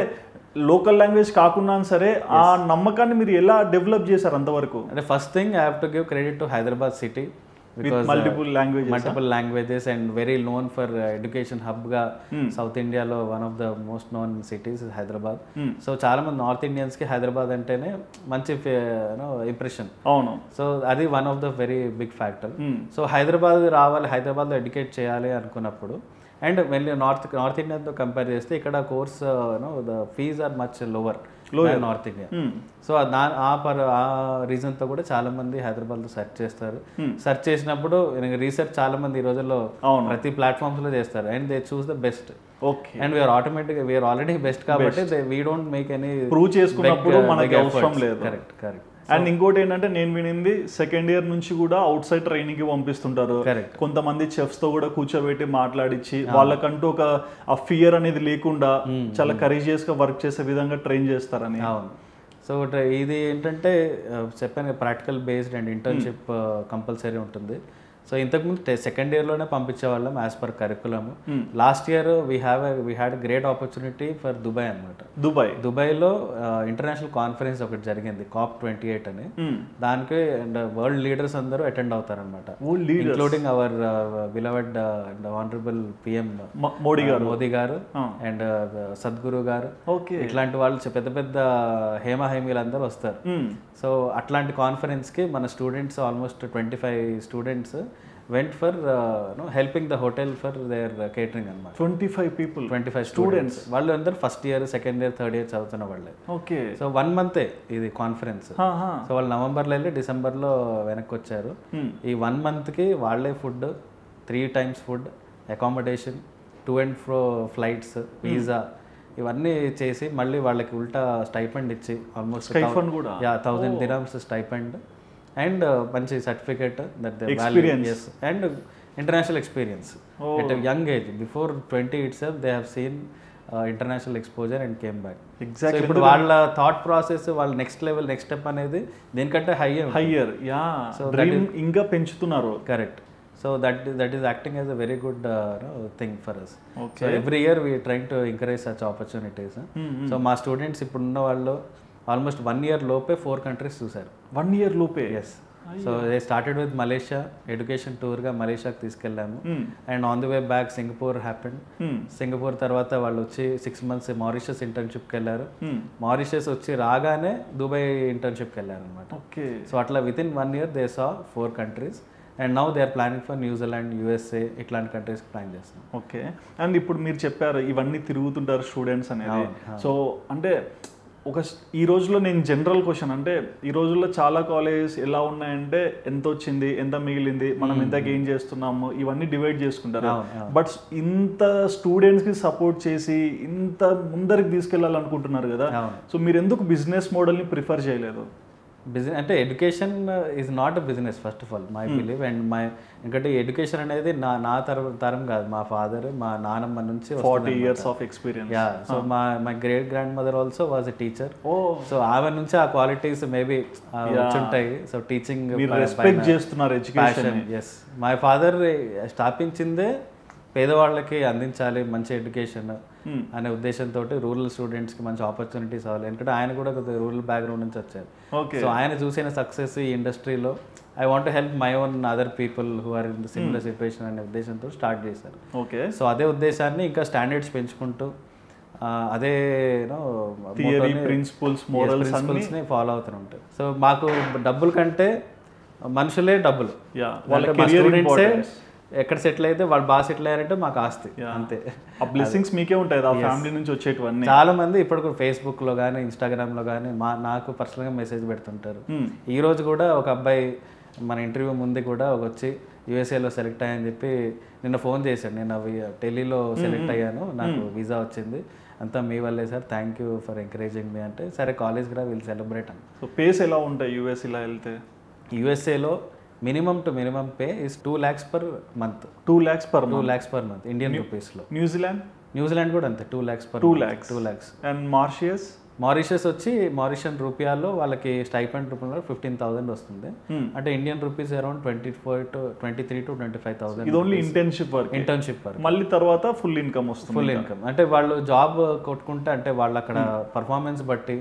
లోకల్ లాంగ్వేజ్ కాకుండా సరే ఆ నమ్మకాన్ని మీరు ఎలా డెవలప్ చేశారు అంతవరకు? అంటే first thing I have to give credit to Hyderabad city. Because multiple languages and very known for education hub ga South India lo one of the most known cities is Hyderabad. So చాలా మంది north Indians కి హైదరాబాద్ అంటేనే మంచి impression. అవును. So అది one of the very big factor. So Hyderabad రావాలి, హైదరాబాద్లో educate చేయాలి అనుకున్నప్పుడు అండ్ వెళ్ళి నార్త్ ఇండియాతో కంపేర్ చేస్తే ఇక్కడ course the fees are much lower north India. So ఆ రీజన్తో కూడా చాలా మంది హైదరాబాద్లో సెర్చ్ చేస్తారు. సెర్చ్ చేసినప్పుడు రీసెర్చ్ చాలా మంది ఈ రోజుల్లో ప్రతి ప్లాట్ఫామ్స్ లో చేస్తారు and they choose the best. Okay. And we are already best కాబట్టి we don't make any prove చేసుకున్నప్పుడు మనకి అవసరం లేదు. కరెక్ట్. అండ్ ఇంకోటి ఏంటంటే నేను వినింది సెకండ్ ఇయర్ నుంచి కూడా అవుట్ సైడ్ ట్రైనింగ్ కి పంపిస్తుంటారు. కొంతమంది చెఫ్స్ తో కూడా కూర్చోబెట్టి మాట్లాడించి వాళ్ళకంటూ ఒక ఆ ఫియర్ అనేది లేకుండా చాలా కరేజియస్ గా వర్క్ చేసే విధంగా ట్రైన్ చేస్తారని. అవును. సో ఇది ఏంటంటే చెప్పాను practical based and internship compulsory ఉంటుంది. సో ఇంతకుముందు సెకండ్ ఇయర్లోనే పంపించేవాళ్ళం as per curriculum. Last year we had great opportunity for Dubai అనమాట. దుబాయ్లో ఇంటర్నేషనల్ కాన్ఫరెన్స్ ఒకటి జరిగింది COP28 అని. దానికి అండ్ వరల్డ్ లీడర్స్ అందరూ అటెండ్ అవుతారనమాట, including our beloved and honourable PM Modi garu and Sadhguru గారు. ఇట్లాంటి వాళ్ళు పెద్ద పెద్ద హేమహేమీలందరూ వస్తారు. సో అట్లాంటి కాన్ఫరెన్స్కి మన students almost 25 students went for helping the hotel for their catering అన్నమాట. 25 స్టూడెంట్స్ వాళ్ళు అందరూ first year, second year, third year చదువుతున్న వాళ్ళే. ఓకే. సో 1 month ఇది కాన్ఫరెన్స్. సో వాళ్ళు నవంబర్లో వెళ్ళి డిసెంబర్లో వెనక్కి వచ్చారు. ఈ 1 monthకి వాళ్ళే food, 3 times food, accommodation, to and fro flights, visa ఇవన్నీ చేసి మళ్ళీ వాళ్ళకి ఉల్టా స్టైపెండ్ ఇచ్చి ఆల్మోస్ట్ 1000 dirhams స్టైపెండ్ అండ్ మంచి certificate that they values and international experience at a young age. Before 20 itself they have seen international exposure and came back. Exactly. So ఇప్పుడు వాళ్ళ thought process, వాళ్ళ నెక్స్ట్ లెవెల్, నెక్స్ట్ స్టెప్ అనేది దీనికంటే higher. So dream ఇంకా పెంచుతున్నారు. Correct. So that is acting as a very good thing for us. Okay. So every year we are trying to encourage such opportunities. So మా students ఇప్పుడున్న వాళ్ళు almost 1 year లోపే 4 countries చూసారు. 1 year లోపే? Yes. So they started with Malaysia, education టూర్గా మలేషియాకి తీసుకెళ్ళాము. And on the way back Singapore happened. Singapore తర్వాత వాళ్ళు వచ్చి 6 months మారిషస్ ఇంటర్న్షిప్కి వెళ్ళారు. మారిషస్ వచ్చి రాగానే దుబాయ్ ఇంటర్న్షిప్కి వెళ్ళారు అనమాట. ఓకే. సో అట్లా within 1 year they saw 4 countries. And now they are planning for New Zealand, USA ఇట్లాంటి కంట్రీస్కి ప్లాన్ చేస్తున్నాం. ఓకే. అండ్ ఇప్పుడు మీరు చెప్పారు ఇవన్నీ తిరుగుతుంటారు స్టూడెంట్స్ అనేది. సో అంటే ఈ రోజుల్లో నేను జనరల్ క్వశ్చన్ అంటే ఈ రోజుల్లో చాలా కాలేజెస్ ఎలా ఉన్నాయంటే ఎంత వచ్చింది, ఎంత మిగిలింది, మనం ఎంత గెయిన్ చేస్తున్నాము, ఇవన్నీ డివైడ్ చేసుకుంటారు. బట్ ఇంత స్టూడెంట్స్కి సపోర్ట్ చేసి ఇంత ముందరికి తీసుకెళ్ళాలనుకుంటున్నారు కదా, సో మీరు ఎందుకు బిజినెస్ మోడల్ని ప్రిఫర్ చేయలేదు? బిజినెస్ అంటే education is not a business first of all my believe. And ఎందుకంటే ఎడ్యుకేషన్ అనేది నా తరం కాదు, మా ఫాదర్, మా నానమ్మ నుంచి 40 years of experience. So my great grandmother also was a teacher. So ఆమె నుంచి ఆ క్వాలిటీస్ మేబీ వచ్చుంటాయి. సో టీచింగ్ రెస్పెక్ట్ చేస్తున్నారు, ఎడ్యుకేషన్. ఎస్, మై ఫాదర్ స్థాపించిందే పేదవాళ్ళకి అందించాలి మంచి ఎడ్యుకేషన్ అనే ఉద్దేశంతో రూరల్ స్టూడెంట్స్కి మంచి ఆపర్చునిటీస్ అవ్వాలి. ఎందుకంటే ఆయన కూడా కొద్దిగా రూరల్ బ్యాక్గ్రౌండ్ నుంచి వచ్చారు. సో ఆయన చూసిన సక్సెస్ ఈ ఇండస్ట్రీలో I want to help my own other people who are in the similar situation అనే ఉద్దేశంతో స్టార్ట్ చేశారు. ఓకే. సో అదే ఉద్దేశాన్ని ఇంకా స్టాండర్డ్స్ పెంచుకుంటూ అదే ప్రిన్సిపల్స్ని ఫాలో అవుతూ ఉంటారు. సో మాకు డబ్బుల కంటే మనుషులే డబ్బులు. స్టూడెంట్సే ఎక్కడ సెటిల్ అయితే వాళ్ళు బాగా సెటిల్ అయ్యారంటే మాకు ఆస్తి అంతే. ఆ బ్లెస్సింగ్స్ మీకే ఉంటాయి ఆ ఫ్యామిలీ నుంచి వచ్చేటివన్నీ. చాలా మంది ఇప్పుడు ఫేస్బుక్లో కానీ ఇన్స్టాగ్రామ్లో కానీ నాకు పర్సనల్గా మెసేజ్ పెడుతుంటారు. ఈ రోజు కూడా ఒక అబ్బాయి మన ఇంటర్వ్యూ ముందు కూడా వచ్చి USAలో సెలెక్ట్ అయ్యని చెప్పి నిన్న ఫోన్ చేశాడు. నేను ఢిల్లీలో సెలెక్ట్ అయ్యాను, నాకు వీసా వచ్చింది, అంతా మీ వల్లే sir, thank you for encouraging me అంటే, సరే కాలేజ్కి రా, వీళ్ళు సెలబ్రేట్ అని. సో పేస్ ఎలా ఉంటాయి US ఇలా వెళ్తే? యూఎస్ఏలో minimum to minimum pay is 2 lakhs per month. 2 lakhs per 2 month. lakhs per month Indian రూపీస్లో. న్యూజిలాండ్ కూడా అంతే 2 lakhs per 2 month. lakhs. 2 lakhs. And Mauritius వచ్చి మారిషియన్ రూపియాల్లో వాళ్ళకి స్టైపెండ్ రూపంలో 15,000 వస్తుంది. అంటే ఇండియన్ రూపీస్ అరౌండ్ 23 to 25,000. ఇది ఓన్లీ ఇంటర్న్షిప్ వర్క్. మళ్ళీ తర్వాత ఫుల్ ఇన్కమ్ వస్తుంది. ఫుల్ ఇన్కమ్ అంటే వాళ్ళు జాబ్ కొట్టుకుంటే అంటే వాళ్ళు అక్కడ పర్ఫార్మెన్స్ బట్టి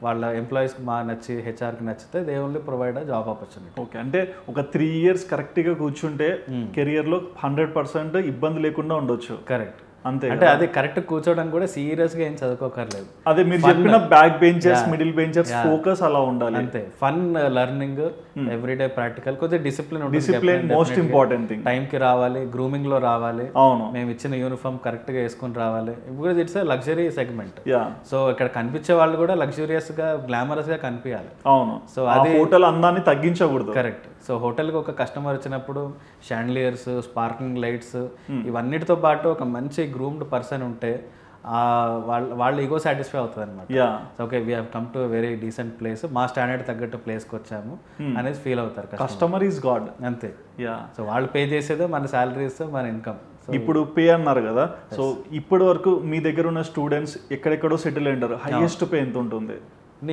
వాళ్ళ ఎంప్లాయీస్కి బాగా నచ్చి హెచ్ఆర్కి నచ్చితే they only provide job opportunity. Okay, అంటే ఒక 3 years కరెక్ట్గా కూర్చుంటే కెరియర్లో 100% ఇబ్బంది లేకుండా ఉండొచ్చు. కరెక్ట్, అంతే. అంటే అది కరెక్ట్ కూర్చోవడం కూడా సీరియస్గా ఏం చదువుకోకర్లేదు. అదే మీరు చెప్పిన back benchers, middle benchers focus అలా ఉండాలి. అంతే, ఫన్ లెర్నింగ్, ఎవ్రీడే ప్రాక్టికల్, కొద్దిగా డిసిప్లిన్ మోస్ట్ ఇంపార్టెంట్ థింగ్. టైంకి రావాలి, గ్రూమింగ్ లో రావాలి. అవును, మేము ఇచ్చిన యూనిఫామ్ కరెక్ట్ గా వేసుకుని రావాలి. Because it's luxury segment. Yeah, so ఇక్కడ కనిపించే వాళ్ళు కూడా లగ్జూరియస్ గా, గ్లామరస్ గా కనిపించాలి. అవును, సో అది హోటల్ అందాన్ని తగ్గించకూడదు. కరెక్ట్. సో హోటల్కి ఒక కస్టమర్ వచ్చినప్పుడు షాండ్లియర్స్, స్పార్కింగ్ లైట్స్, ఇవన్నిటితో పాటు ఒక మంచి గ్రూమ్డ్ పర్సన్ ఉంటే వాళ్ళు ఈగో సాటిస్ఫై అవుతుంది అనమాట. Okay, we have come to very decent place, మా స్టాండర్డ్ తగ్గట్టు ప్లేస్కి వచ్చాము అనేది ఫీల్ అవుతారు. Customer is God. అంతే. సో వాళ్ళు పే చేసేదే మన శాలరీస్, మన ఇన్కమ్. ఇప్పుడు పే అన్నారు కదా, సో ఇప్పటి వరకు మీ దగ్గర ఉన్న స్టూడెంట్స్ ఎక్కడెక్కడో సెటిల్ అయ్యారు, హైయెస్ట్ పే ఎంత ఉంటుంది?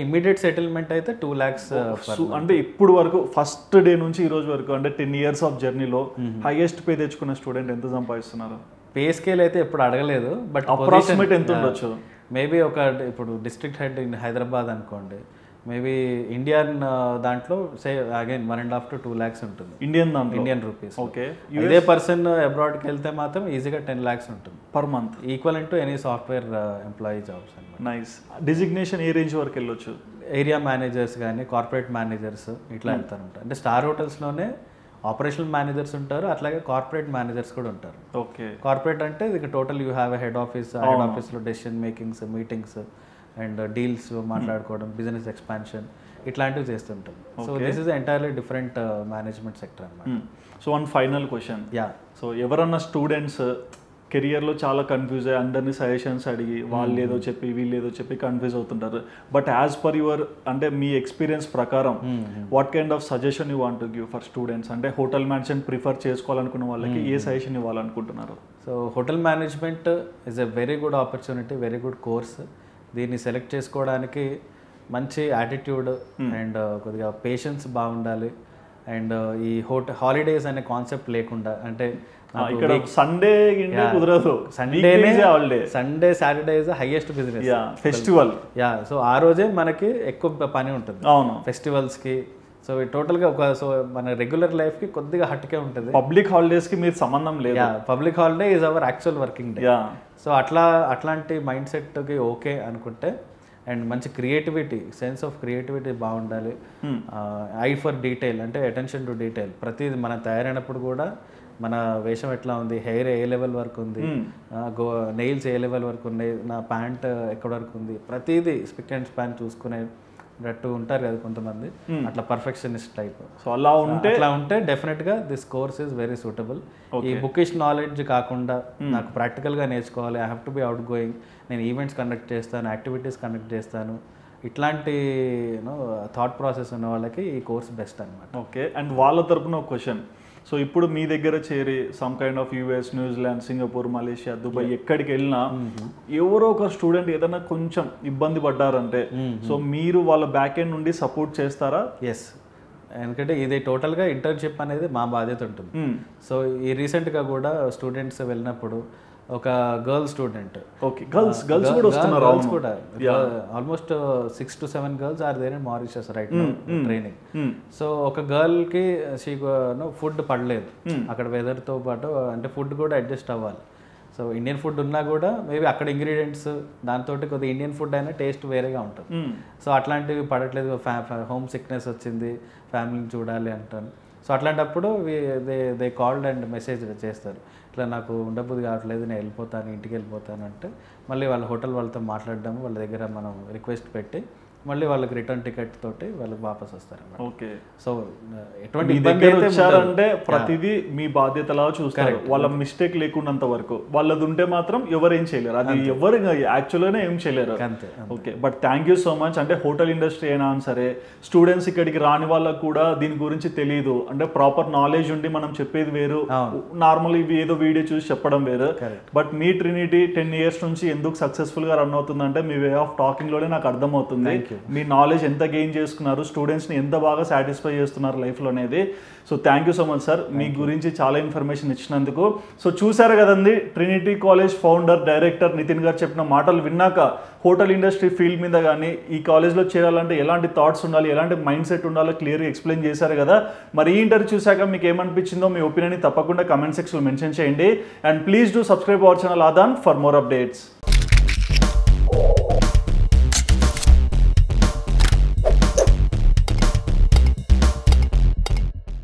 ఇమ్మీడియట్ సెటిల్మెంట్ అయితే 2 lakhs. అంటే ఇప్పుడు వరకు ఫస్ట్ డే నుంచి ఈ రోజు వరకు అంటే 10 years ఆఫ్ జర్నీలో హైయెస్ట్ పే తెచ్చుకున్న స్టూడెంట్ ఎంత సంపాదిస్తున్నారు? పే స్కేల్ అయితే ఎప్పుడు అడగలేదు, బట్ అప్రాక్సిమేట్ ఎంత ఉండొచ్చు? మేబీ ఒక ఇప్పుడు డిస్ట్రిక్ట్ హెడ్ ఇన్ హైదరాబాద్ అనుకోండి, మేబీ ఇండియన్ దాంట్లో సే అగైన్ 1.5 to 2 lakhs ఉంటుంది ఇండియన్ రూపీస్. ఓకే, ఇదే పర్సన్ అబ్రాడ్కి వెళ్తే మాత్రం ఈజీగా 10 lakhs ఉంటుంది per month, equal to any software employee jobs అనమాట. నైస్. డిజిగ్నేషన్ ఏ రేంజ్ వరకు వెళ్ళొచ్చు? ఏరియా మేనేజర్స్ కానీ కార్పొరేట్ మేనేజర్స్ ఇట్లా వెళ్తారంట. అంటే స్టార్ హోటల్స్లోనే ఆపరేషనల్ మేనేజర్స్ ఉంటారు, అట్లాగే కార్పొరేట్ మేనేజర్స్ కూడా ఉంటారు. ఓకే, కార్పొరేట్ అంటే ఇది total you have head office, head ఆఫీస్లో decision makings, meetings and deals మాట్లాడుకోవడం, బిజినెస్ ఎక్స్పాన్షన్ ఇట్లాంటివి చేస్తుంటాం. So this is entirely different management sector అనమాట. So one final question. So ఎవరన్నా స్టూడెంట్స్ కెరియర్లో చాలా కన్ఫ్యూజ్ అయ్యి అందరినీ సజెషన్స్ అడిగి వాళ్ళు ఏదో చెప్పి వీళ్ళు ఏదో చెప్పి కన్ఫ్యూజ్ అవుతుంటారు, బట్ యాజ్ పర్ యువర్ అంటే మీ ఎక్స్పీరియన్స్ ప్రకారం what kind of suggestion you want to give for students? అంటే హోటల్ మేనేజ్మెంట్ ప్రిఫర్ చేసుకోవాలనుకున్న వాళ్ళకి ఏ సజెషన్ ఇవ్వాలనుకుంటున్నారు? So hotel management is a very good opportunity, very good course. దీన్ని సెలెక్ట్ చేసుకోవడానికి మంచి యాటిట్యూడ్ అండ్ కొద్దిగా పేషెన్స్ బాగుండాలి. అండ్ ఈ హాలిడేస్ అనే కాన్సెప్ట్ లేకుండా, అంటే ఇక్కడ సండే కుదరదు, Sunday Saturday is highest business festival. So ఆ రోజే మనకి ఎక్కువ పని ఉంటుంది. అవును, ఫెస్టివల్స్కి. సో టోటల్గా ఒక సో మన రెగ్యులర్ లైఫ్కి కొద్దిగా హట్కే ఉంటుంది. పబ్లిక్ హాలిడేస్కి మీరు సంబంధం లేదు. Public holiday is our actual working day. So అట్లాంటి మైండ్ సెట్కి ఓకే అనుకుంటే, అండ్ మంచి క్రియేటివిటీ, సెన్స్ ఆఫ్ క్రియేటివిటీ బాగుండాలి. ఐ ఫర్ డీటెయిల్, అంటే అటెన్షన్ టు డీటెయిల్. ప్రతిది మనం తయారైనప్పుడు కూడా మన వేషం ఎట్లా ఉంది, హెయిర్ ఏ లెవెల్ వరకు ఉంది, నెయిల్స్ ఏ లెవెల్ వరకు ఉన్నాయి, నా ప్యాంట్ ఎక్కడ వరకు ఉంది, ప్రతిదీ స్పిక్ అండ్ స్పాన్ చూసుకునేటట్టు ఉంటారు కదా కొంతమంది, అట్లా పర్ఫెక్షనిస్ట్ టైప్. సో అలా ఉంటే డెఫినెట్గా this course is very suitable. ఈ బుకిష్ నాలెడ్జ్ కాకుండా నాకు ప్రాక్టికల్గా నేర్చుకోవాలి, I have to be out going, నేను ఈవెంట్స్ కండక్ట్ చేస్తాను, యాక్టివిటీస్ కండక్ట్ చేస్తాను, ఇట్లాంటి థాట్ ప్రాసెస్ ఉన్న వాళ్ళకి ఈ కోర్స్ బెస్ట్ అనమాట. ఓకే, అండ్ వాళ్ళ తరపున ఒక క్వశ్చన్. సో ఇప్పుడు మీ దగ్గర చేరి some kind of US, New Zealand, Singapore, Malaysia, Dubai ఎక్కడికి వెళ్ళినా ఎవరో ఒక స్టూడెంట్ ఏదైనా కొంచెం ఇబ్బంది పడ్డారంటే సో మీరు వాళ్ళ బ్యాక్ ఎండ్ నుండి సపోర్ట్ చేస్తారా? ఎస్, ఎందుకంటే ఇది టోటల్గా ఇంటర్న్షిప్ అనేది మా బాధ్యత ఉంటుంది. సో ఈ రీసెంట్గా కూడా స్టూడెంట్స్ వెళ్ళినప్పుడు ఒక గర్ల్ స్టూడెంట్, ఓకే, గర్ల్స్ కూడా almost 6 to 7 girls are there in Mauritius right now training. So ఒక గర్ల్కి ఫుడ్ పడలేదు అక్కడ వెదర్తో పాటు, అంటే ఫుడ్ కూడా అడ్జస్ట్ అవ్వాలి. సో ఇండియన్ ఫుడ్ ఉన్నా కూడా మేబీ అక్కడ ఇంగ్రీడియంట్స్ దాంతో కొద్దిగా ఇండియన్ ఫుడ్ అయినా టేస్ట్ వేరేగా ఉంటుంది. సో అట్లాంటివి పడట్లేదు, హోమ్ సిక్నెస్ వచ్చింది, ఫ్యామిలీని చూడాలి అంటాను. సో అట్లాంటప్పుడు దే కాల్డ్ అండ్ మెసేజ్ చేస్తారు, ఇట్లా నాకు ఉండబుద్ధి కావట్లేదు, నేను వెళ్ళిపోతాను, ఇంటికి వెళ్ళిపోతాను అంటే మళ్ళీ వాళ్ళ హోటల్ వాళ్ళతో మాట్లాడడం, వాళ్ళ దగ్గర మనం రిక్వెస్ట్ పెట్టి మళ్ళీ వాళ్ళకి రిటర్న్ టికెట్ తోటి వాళ్ళు వాపస్ వస్తారు. ఓకే. సో ఎటువంటి మీ ఇబ్బంది దగ్గర అయితే వచ్చారంటే ప్రతిదీ మీ బాధ్యతలా చూస్తారు, వాళ్ళ మిస్టేక్ లేకున్నంత వరకు. వాళ్ళది ఉంటే మాత్రం ఎవరు ఏం చేయలేరు, అది ఎవరు యాక్చువల్గానే ఏం చేయలేరు. అంతే. Okay, but thank you so much. అంటే హోటల్ ఇండస్ట్రీ అయినా సరే స్టూడెంట్స్ ఇక్కడికి రాని వాళ్ళకు కూడా దీని గురించి తెలియదు, అంటే ప్రాపర్ నాలెడ్జ్ ఉండి మనం చెప్పేది వేరు, నార్మల్ ఇవి ఏదో వీడియో చూసి చెప్పడం వేరు. బట్ మీ ట్రినిటీ 10 years నుంచి ఎందుకు సక్సెస్ఫుల్ గా రన్ అవుతుందంటే మీ వే ఆఫ్ టాకింగ్ లోనే నాకు అర్థమవుతుంది. మీ నాలెడ్జ్ ఎంత గెయిన్ చేసుకున్నారు, స్టూడెంట్స్ ని ఎంత బాగా సాటిస్ఫై చేస్తున్నారు లైఫ్ లో అనేది. So thank you so much sir, మీ గురించి చాలా ఇన్ఫర్మేషన్ ఇచ్చినందుకు. సో చూసారు కదండి, Trinity college founder director Nitin garu చెప్పిన మాటలు విన్నాక హోటల్ ఇండస్ట్రీ ఫీల్డ్ మీద కానీ ఈ కాలేజ్లో చేరాలంటే ఎలాంటి థాట్స్ ఉండాలి, ఎలాంటి మైండ్ సెట్ ఉండాలో క్లియర్గా ఎక్స్ప్లెయిన్ చేశారు కదా. మరి ఈ ఇంటర్వ్యూ చూశాక మీకు ఏమనిపించిందో మీ ఒపీనియన్ తప్పకుండా కమెంట్ సెక్షన్లో మెన్షన్ చేయండి. And please do subscribe our channel Aadhan for more updates.